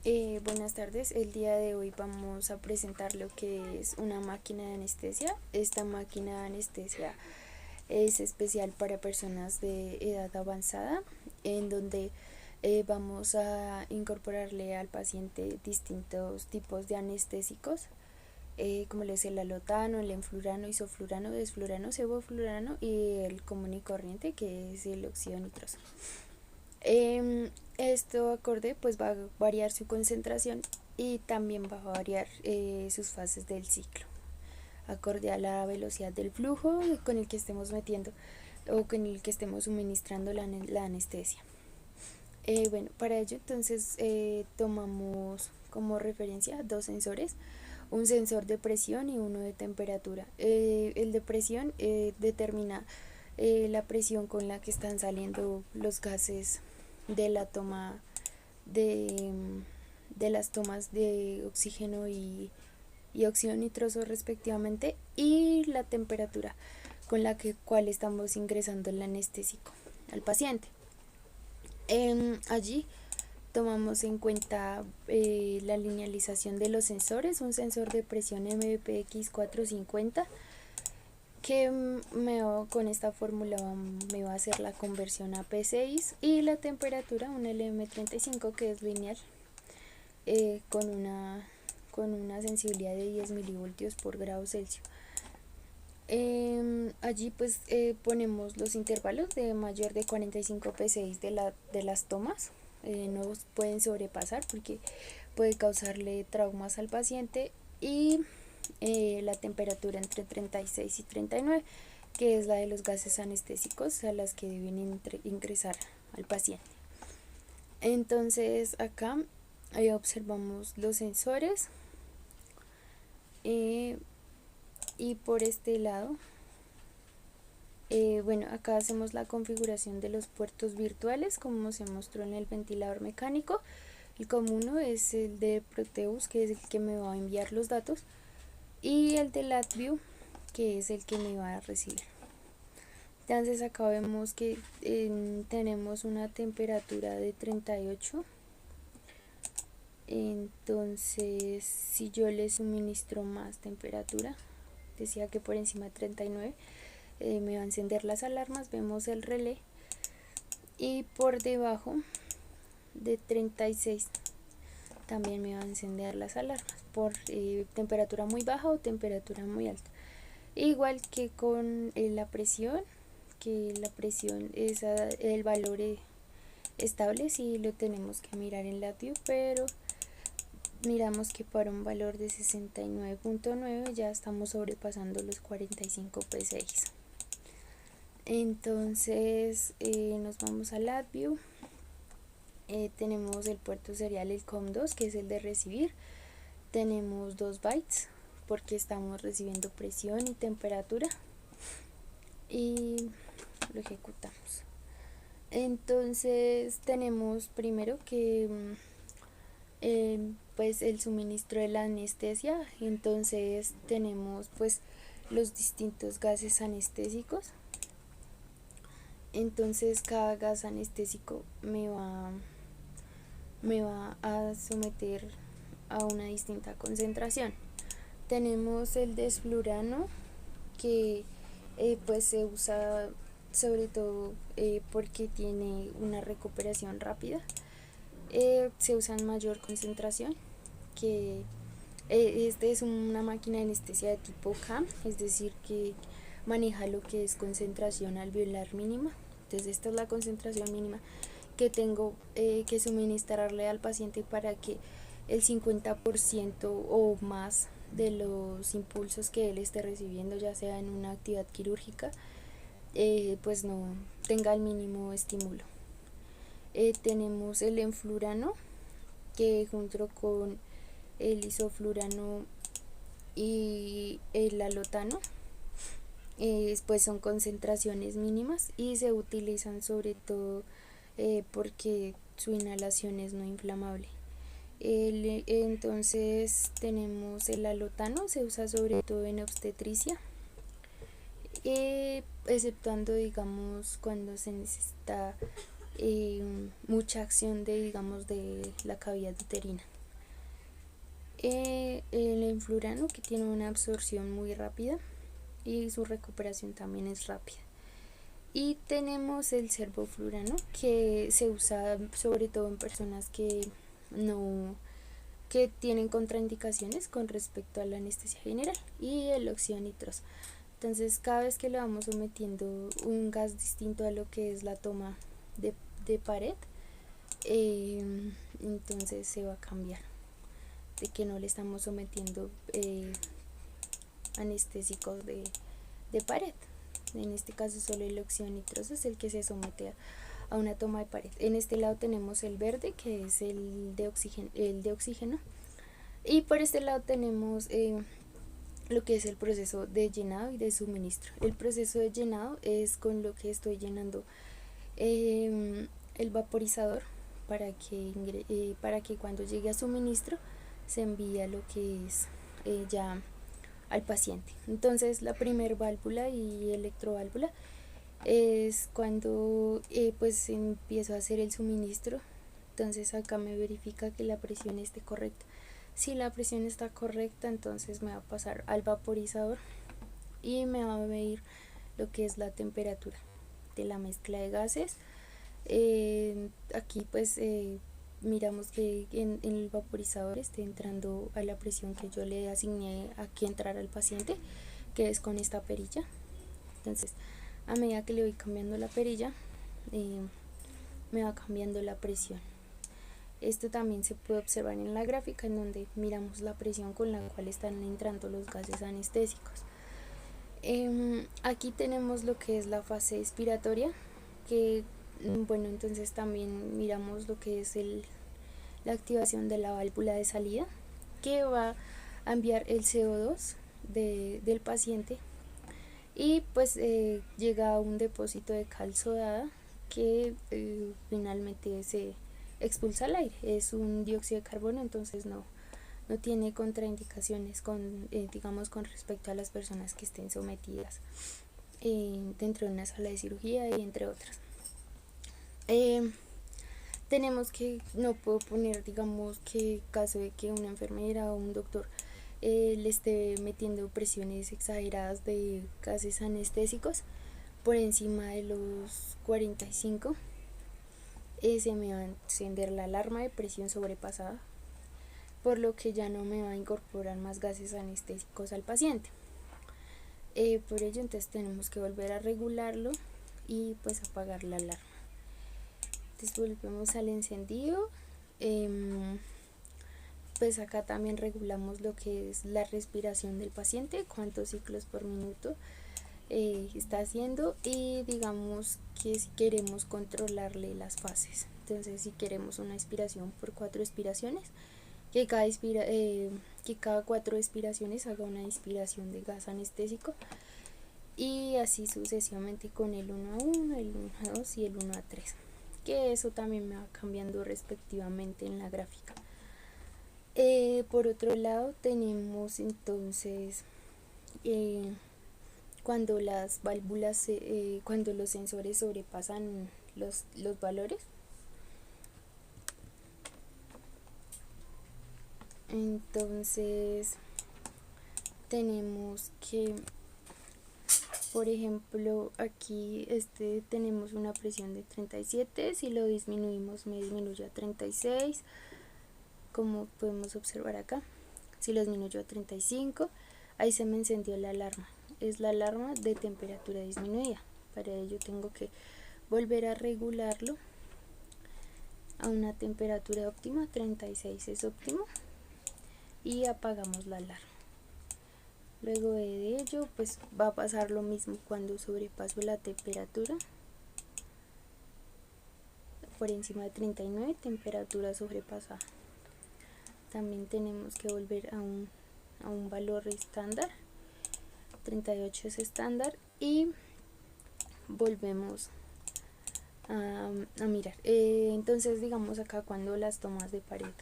Buenas tardes, el día de hoy vamos a presentar lo que es una máquina de anestesia. Esta máquina de anestesia es especial para personas de edad avanzada, en donde vamos a incorporarle al paciente distintos tipos de anestésicos, como les el alotano, el enflurano, isoflurano, desflurano, sevoflurano y el común y corriente, que es el óxido nitroso. Esto acorde pues va a variar su concentración y también va a variar sus fases del ciclo acorde a la velocidad del flujo con el que estemos metiendo o con el que estemos suministrando la anestesia. Bueno, para ello entonces tomamos como referencia dos sensores, un sensor de presión y uno de temperatura. El de presión determina la presión con la que están saliendo los gases de la toma de, de las tomas de oxígeno y óxido nitroso respectivamente, y la temperatura con la cual estamos ingresando el anestésico al paciente. Allí tomamos en cuenta la linealización de los sensores, un sensor de presión MPX 450 que con esta fórmula me va a hacer la conversión a P6, y la temperatura un LM35 que es lineal, con una sensibilidad de 10 milivoltios por grado Celsius. Allí pues ponemos los intervalos de mayor de 45 P6 de las tomas. No pueden sobrepasar porque puede causarle traumas al paciente, y la temperatura entre 36 y 39, que es la de los gases anestésicos a las que deben ingresar al paciente. Entonces acá observamos los sensores, y por este lado bueno, acá hacemos la configuración de los puertos virtuales como se mostró en el ventilador mecánico. El común es el de Proteus, que es el que me va a enviar los datos, y el de LabVIEW, que es el que me va a recibir. Entonces acá vemos que tenemos una temperatura de 38. Entonces si yo le suministro más temperatura, decía que por encima de 39, me va a encender las alarmas. Vemos el relé, y por debajo de 36 también me va a encender las alarmas por temperatura muy baja o temperatura muy alta, igual que con la presión, que la presión es el valor estable si lo tenemos que mirar en LabVIEW, pero miramos que para un valor de 69.9 ya estamos sobrepasando los 45 P6. Entonces nos vamos a LabVIEW. Tenemos el puerto serial, el COM2, que es el de recibir. Tenemos 2 bytes porque estamos recibiendo presión y temperatura, y lo ejecutamos. Entonces tenemos primero que pues el suministro de la anestesia. Entonces tenemos pues los distintos gases anestésicos. Entonces cada gas anestésico me va a someter a una distinta concentración. Tenemos el desflurano, que pues se usa sobre todo porque tiene una recuperación rápida. Se usa en mayor concentración, que este es una máquina de anestesia de tipo CAM, es decir que maneja lo que es concentración alveolar mínima. Entonces esta es la concentración mínima que tengo que suministrarle al paciente para que el 50% o más de los impulsos que él esté recibiendo, ya sea en una actividad quirúrgica, pues no tenga el mínimo estímulo. Tenemos el enflurano, que junto con el isoflurano y el alotano pues son concentraciones mínimas y se utilizan sobre todo porque su inhalación es no inflamable. Entonces tenemos el alotano, se usa sobre todo en obstetricia, exceptuando digamos cuando se necesita mucha acción de, digamos, de la cavidad uterina. El enflurano, que tiene una absorción muy rápida y su recuperación también es rápida. Y tenemos el sevoflurano, que se usa sobre todo en personas que tienen contraindicaciones con respecto a la anestesia general, y el óxido nitroso. Entonces, cada vez que le vamos sometiendo un gas distinto a lo que es la toma de pared, entonces se va a cambiar, de que no le estamos sometiendo anestésicos de pared. En este caso solo el óxido nitroso es el que se somete a una toma de pared. En este lado tenemos el verde, que es el de oxígeno, y por este lado tenemos lo que es el proceso de llenado y de suministro. El proceso de llenado es con lo que estoy llenando el vaporizador para que cuando llegue a suministro se envíe lo que es ya al paciente. Entonces, la primer válvula y electroválvula es cuando pues empiezo a hacer el suministro. Entonces acá me verifica que la presión esté correcta. Si la presión está correcta, entonces me va a pasar al vaporizador y me va a medir lo que es la temperatura de la mezcla de gases. Aquí pues miramos que en el vaporizador esté entrando a la presión que yo le asigné a que entrara al paciente, que es con esta perilla. Entonces, a medida que le voy cambiando la perilla, me va cambiando la presión. Esto también se puede observar en la gráfica, en donde miramos la presión con la cual están entrando los gases anestésicos. Aquí tenemos lo que es la fase expiratoria, que bueno, entonces también miramos lo que es la activación de la válvula de salida, que va a enviar el CO2 del paciente, y pues llega a un depósito de cal sodada que finalmente se expulsa al aire. Es un dióxido de carbono, entonces no tiene contraindicaciones digamos, con respecto a las personas que estén sometidas dentro de una sala de cirugía, y entre otras. Tenemos que, no puedo poner, digamos, que caso de que una enfermera o un doctor le esté metiendo presiones exageradas de gases anestésicos por encima de los 45, se me va a encender la alarma de presión sobrepasada, por lo que ya no me va a incorporar más gases anestésicos al paciente. Por ello, entonces tenemos que volver a regularlo y pues apagar la alarma. Entonces volvemos al encendido. Pues acá también regulamos lo que es la respiración del paciente, cuántos ciclos por minuto está haciendo, y digamos que si queremos controlarle las fases, entonces si queremos una expiración por 4 expiraciones, que cada 4 expiraciones haga una inspiración de gas anestésico, y así sucesivamente con el 1 a 1, el 1 a 2 y el 1 a 3, que eso también me va cambiando respectivamente en la gráfica. Por otro lado tenemos entonces cuando las válvulas, cuando los sensores sobrepasan los valores. Entonces tenemos que, por ejemplo, aquí tenemos una presión de 37, si lo disminuimos me disminuye a 36, como podemos observar acá. Si lo disminuyo a 35, ahí se me encendió la alarma, es la alarma de temperatura disminuida. Para ello tengo que volver a regularlo a una temperatura óptima, 36 es óptimo, y apagamos la alarma. Luego de ello pues va a pasar lo mismo cuando sobrepaso la temperatura por encima de 39, temperatura sobrepasada. También tenemos que volver a un valor estándar, 38 es estándar, y volvemos a mirar. Entonces digamos acá cuando las tomas de pared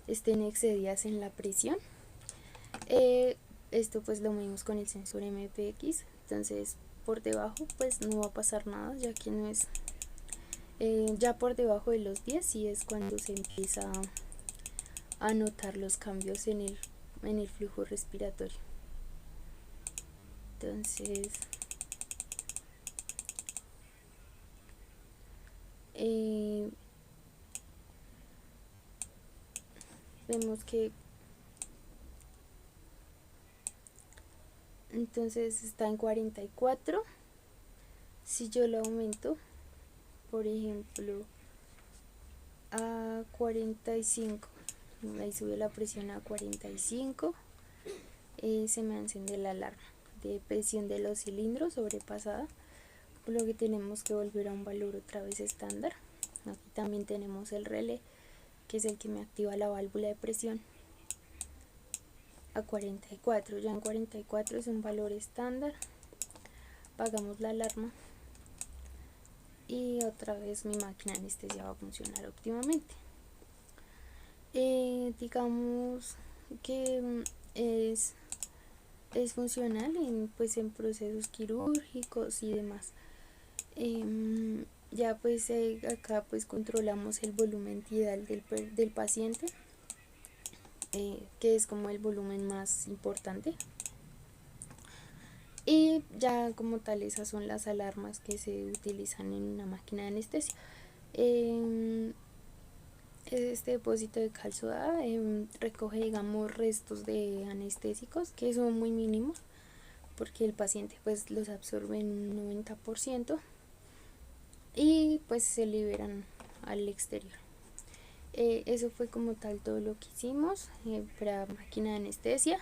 estén excedidas en la presión, esto pues lo medimos con el sensor MPX, entonces por debajo pues no va a pasar nada, ya que no es Ya por debajo de los 10 sí es cuando se empieza a notar los cambios en el flujo respiratorio. Entonces, vemos que entonces está en 44. Si yo lo aumento, por ejemplo, a 45, ahí sube la presión a 45, se me enciende la alarma de presión de los cilindros sobrepasada, por lo que tenemos que volver a un valor otra vez estándar. Aquí también tenemos el relé, que es el que me activa la válvula de presión a 44. Ya en 44 es un valor estándar. Apagamos la alarma y otra vez mi máquina de anestesia va a funcionar óptimamente. Digamos que es funcional en procesos quirúrgicos y demás. Ya acá pues controlamos el volumen tidal del paciente, que es como el volumen más importante. Y ya como tal esas son las alarmas que se utilizan en una máquina de anestesia. Este depósito de calcio A recoge, digamos, restos de anestésicos que son muy mínimos, porque el paciente pues los absorbe en un 90% y pues se liberan al exterior. Eso fue como tal todo lo que hicimos para máquina de anestesia,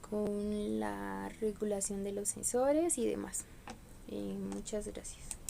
con la regulación de los sensores y demás. Muchas gracias.